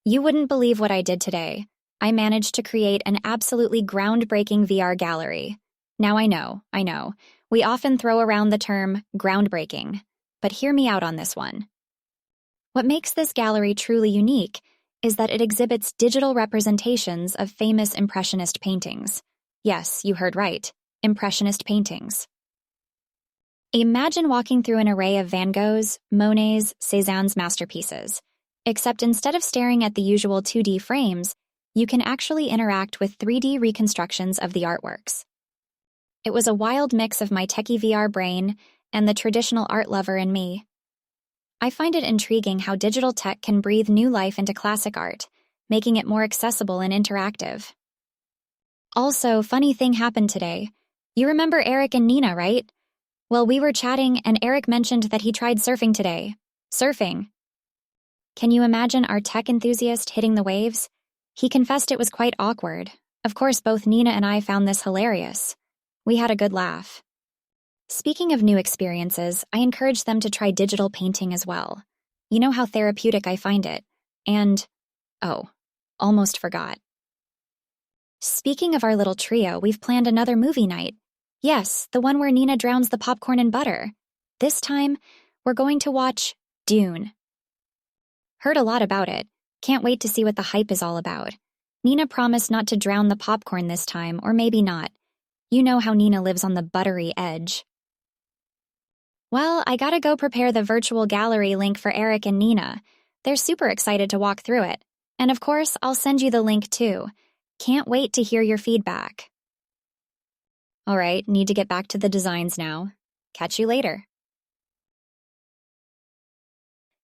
You wouldn't believe what I did today. I managed to create an absolutely groundbreaking VR gallery. Now I know. We often throw around the term groundbreaking, but hear me out on this one. What makes this gallery truly unique is that it exhibits digital representations of famous Impressionist paintings. Yes, you heard right, Impressionist paintings. Imagine walking through an array of Van Gogh's, Monet's, Cézanne's masterpieces. Except instead of staring at the usual 2D frames, you can actually interact with 3D reconstructions of the artworks. It was a wild mix of my techie VR brain and the traditional art lover in me. I find it intriguing how digital tech can breathe new life into classic art, making it more accessible and interactive. Also, funny thing happened today. You remember Eric and Nina, right? Well, we were chatting and Eric mentioned that he tried surfing today. Surfing. Can you imagine our tech enthusiast hitting the waves? He confessed it was quite awkward. Of course, both Nina and I found this hilarious. We had a good laugh. Speaking of new experiences, I encourage them to try digital painting as well. You know how therapeutic I find it. And, almost forgot. Speaking of our little trio, we've planned another movie night. Yes, the one where Nina drowns the popcorn in butter. This time, we're going to watch Dune. Heard a lot about it. Can't wait to see what the hype is all about. Nina promised not to drown the popcorn this time, or maybe not. You know how Nina lives on the buttery edge. Well, I gotta go prepare the virtual gallery link for Eric and Nina. They're super excited to walk through it. And of course, I'll send you the link too. Can't wait to hear your feedback. All right, need to get back to the designs now. Catch you later.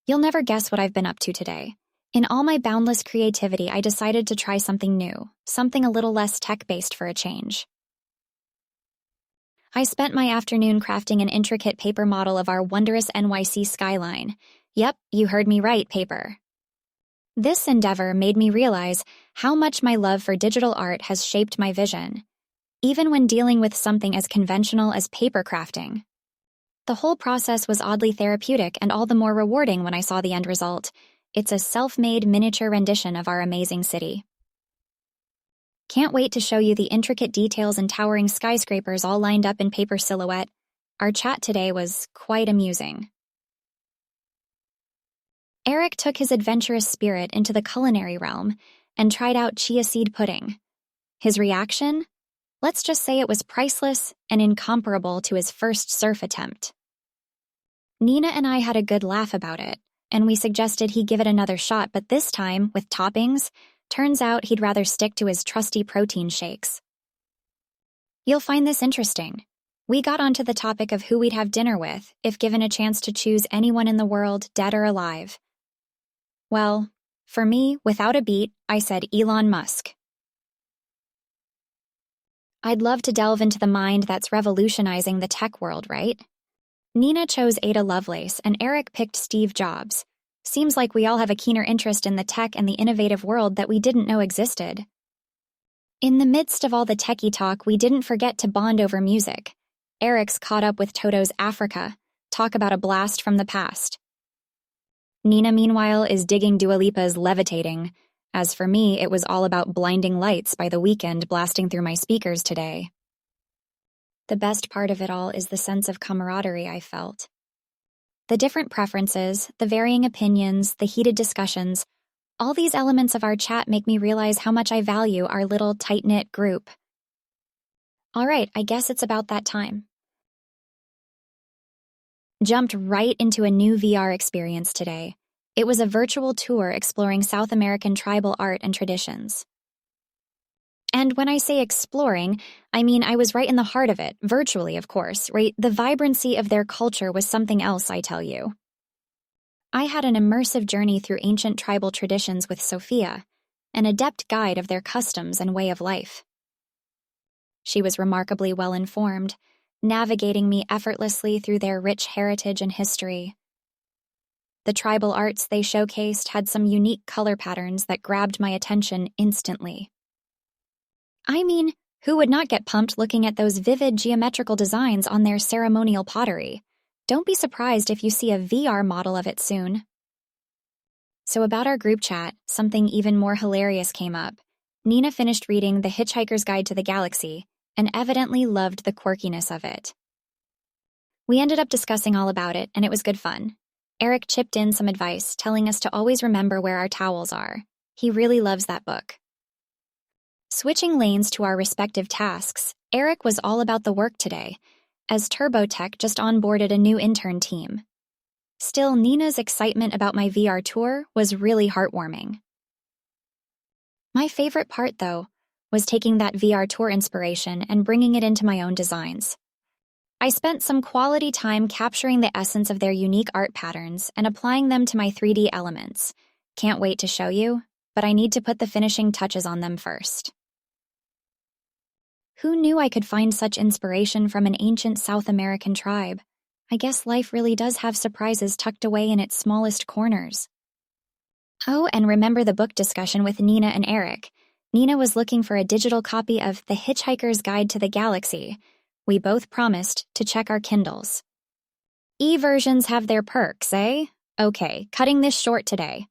You'll never guess what I've been up to today. In all my boundless creativity, I decided to try something new, something a little less tech-based for a change. I spent my afternoon crafting an intricate paper model of our wondrous NYC skyline. Yep, you heard me right, paper. This endeavor made me realize how much my love for digital art has shaped my vision, even when dealing with something as conventional as paper crafting. The whole process was oddly therapeutic and all the more rewarding when I saw the end result. It's a self-made miniature rendition of our amazing city. Can't wait to show you the intricate details and towering skyscrapers all lined up in paper silhouette. Our chat today was quite amusing. Eric took his adventurous spirit into the culinary realm and tried out chia seed pudding. His reaction? Let's just say it was priceless and incomparable to his first surf attempt. Nina and I had a good laugh about it, and we suggested he give it another shot, but this time, with toppings, turns out he'd rather stick to his trusty protein shakes. You'll find this interesting. We got onto the topic of who we'd have dinner with if given a chance to choose anyone in the world, dead or alive. Well, for me, without a beat, I said Elon Musk. I'd love to delve into the mind that's revolutionizing the tech world, right? Nina chose Ada Lovelace and Eric picked Steve Jobs. Seems like we all have a keener interest in the tech and the innovative world that we didn't know existed. In the midst of all the techie talk, we didn't forget to bond over music. Eric's caught up with Toto's Africa. Talk about a blast from the past. Nina, meanwhile, is digging Dua Lipa's Levitating. As for me, it was all about Blinding Lights by The Weeknd blasting through my speakers today. The best part of it all is the sense of camaraderie I felt. The different preferences, the varying opinions, the heated discussions, all these elements of our chat make me realize how much I value our little tight-knit group. All right, I guess it's about that time. Jumped right into a new VR experience today. It was a virtual tour exploring South American tribal art and traditions. And when I say exploring, I mean I was right in the heart of it, virtually, of course, right? The vibrancy of their culture was something else, I tell you. I had an immersive journey through ancient tribal traditions with Sophia, an adept guide of their customs and way of life. She was remarkably well-informed, navigating me effortlessly through their rich heritage and history. The tribal arts they showcased had some unique color patterns that grabbed my attention instantly. I mean, who would not get pumped looking at those vivid geometrical designs on their ceremonial pottery? Don't be surprised if you see a VR model of it soon. So about our group chat, something even more hilarious came up. Nina finished reading The Hitchhiker's Guide to the Galaxy and evidently loved the quirkiness of it. We ended up discussing all about it, and it was good fun. Eric chipped in some advice, telling us to always remember where our towels are. He really loves that book. Switching lanes to our respective tasks, Eric was all about the work today, as TurboTech just onboarded a new intern team. Still, Nina's excitement about my VR tour was really heartwarming. My favorite part, though, was taking that VR tour inspiration and bringing it into my own designs. I spent some quality time capturing the essence of their unique art patterns and applying them to my 3D elements. Can't wait to show you, but I need to put the finishing touches on them first. Who knew I could find such inspiration from an ancient South American tribe? I guess life really does have surprises tucked away in its smallest corners. Oh, and remember the book discussion with Nina and Eric. Nina was looking for a digital copy of The Hitchhiker's Guide to the Galaxy. We both promised to check our Kindles. E-versions have their perks, eh? Okay, cutting this short today.